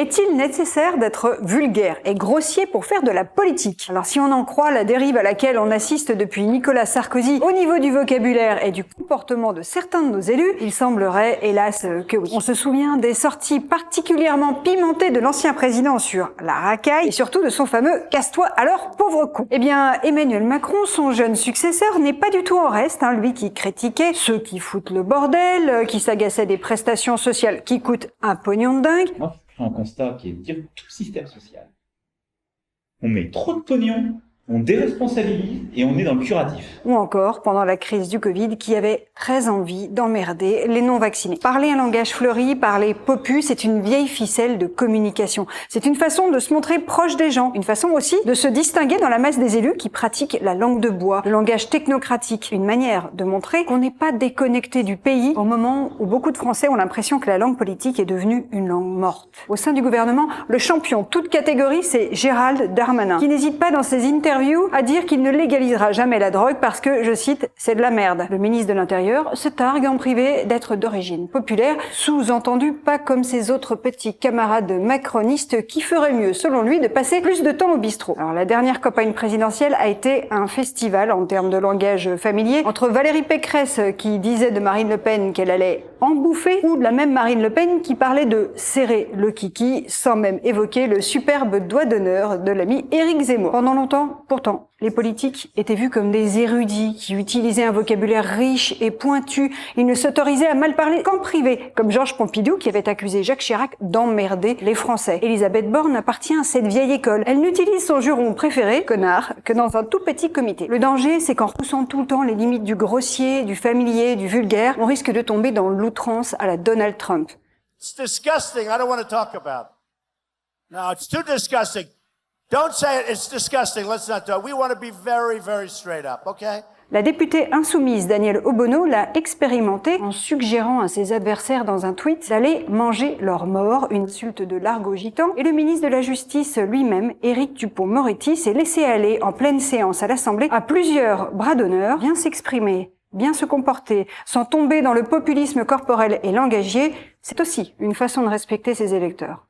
Est-il nécessaire d'être vulgaire et grossier pour faire de la politique? Alors si on en croit la dérive à laquelle on assiste depuis Nicolas Sarkozy au niveau du vocabulaire et du comportement de certains de nos élus, il semblerait hélas que oui. On se souvient des sorties particulièrement pimentées de l'ancien président sur la racaille et surtout de son fameux « casse-toi alors pauvre con ». Eh bien Emmanuel Macron, son jeune successeur, n'est pas du tout en reste, lui qui critiquait ceux qui foutent le bordel, qui s'agaçait des prestations sociales qui coûtent un pognon de dingue. Moi, je fais un constat qui est de dire tout système social. On met trop de pognon, on déresponsabilise et on est dans le curatif. Ou encore, pendant la crise du Covid, qui avait très envie d'emmerder les non-vaccinés. Parler un langage fleuri, parler popu, c'est une vieille ficelle de communication. C'est une façon de se montrer proche des gens, une façon aussi de se distinguer dans la masse des élus qui pratiquent la langue de bois, le langage technocratique. Une manière de montrer qu'on n'est pas déconnecté du pays au moment où beaucoup de Français ont l'impression que la langue politique est devenue une langue morte. Au sein du gouvernement, le champion, toute catégorie, c'est Gérald Darmanin, qui n'hésite pas dans ses interviews à dire qu'il ne légalisera jamais la drogue parce que, je cite, c'est de la merde. Le ministre de l'Intérieur se targue en privé d'être d'origine populaire, sous-entendu pas comme ses autres petits camarades macronistes qui feraient mieux, selon lui, de passer plus de temps au bistrot. Alors la dernière campagne présidentielle a été un festival en termes de langage familier entre Valérie Pécresse qui disait de Marine Le Pen qu'elle allait en bouffer ou de la même Marine Le Pen qui parlait de serrer le kiki sans même évoquer le superbe doigt d'honneur de l'ami Éric Zemmour. Pendant longtemps, pourtant, les politiques étaient vus comme des érudits qui utilisaient un vocabulaire riche et pointu. Ils ne s'autorisaient à mal parler qu'en privé, comme Georges Pompidou qui avait accusé Jacques Chirac d'emmerder les Français. Elisabeth Borne appartient à cette vieille école. Elle n'utilise son juron préféré, connard, que dans un tout petit comité. Le danger, c'est qu'en repoussant tout le temps les limites du grossier, du familier, du vulgaire, on risque de tomber dans l'outrance à la Donald Trump. It's disgusting. I don't want to talk about it. No, it's too disgusting. Don't say it. It's disgusting. Let's not do it. We want to be very, very straight up, okay? La députée insoumise Danielle Obono l'a expérimenté en suggérant à ses adversaires dans un tweet d'aller manger leur mort, une insulte de l'argot gitan, et le ministre de la Justice lui-même, Éric Dupond-Moretti, s'est laissé aller en pleine séance à l'Assemblée à plusieurs bras d'honneur, bien s'exprimer, bien se comporter, sans tomber dans le populisme corporel et langagier, c'est aussi une façon de respecter ses électeurs.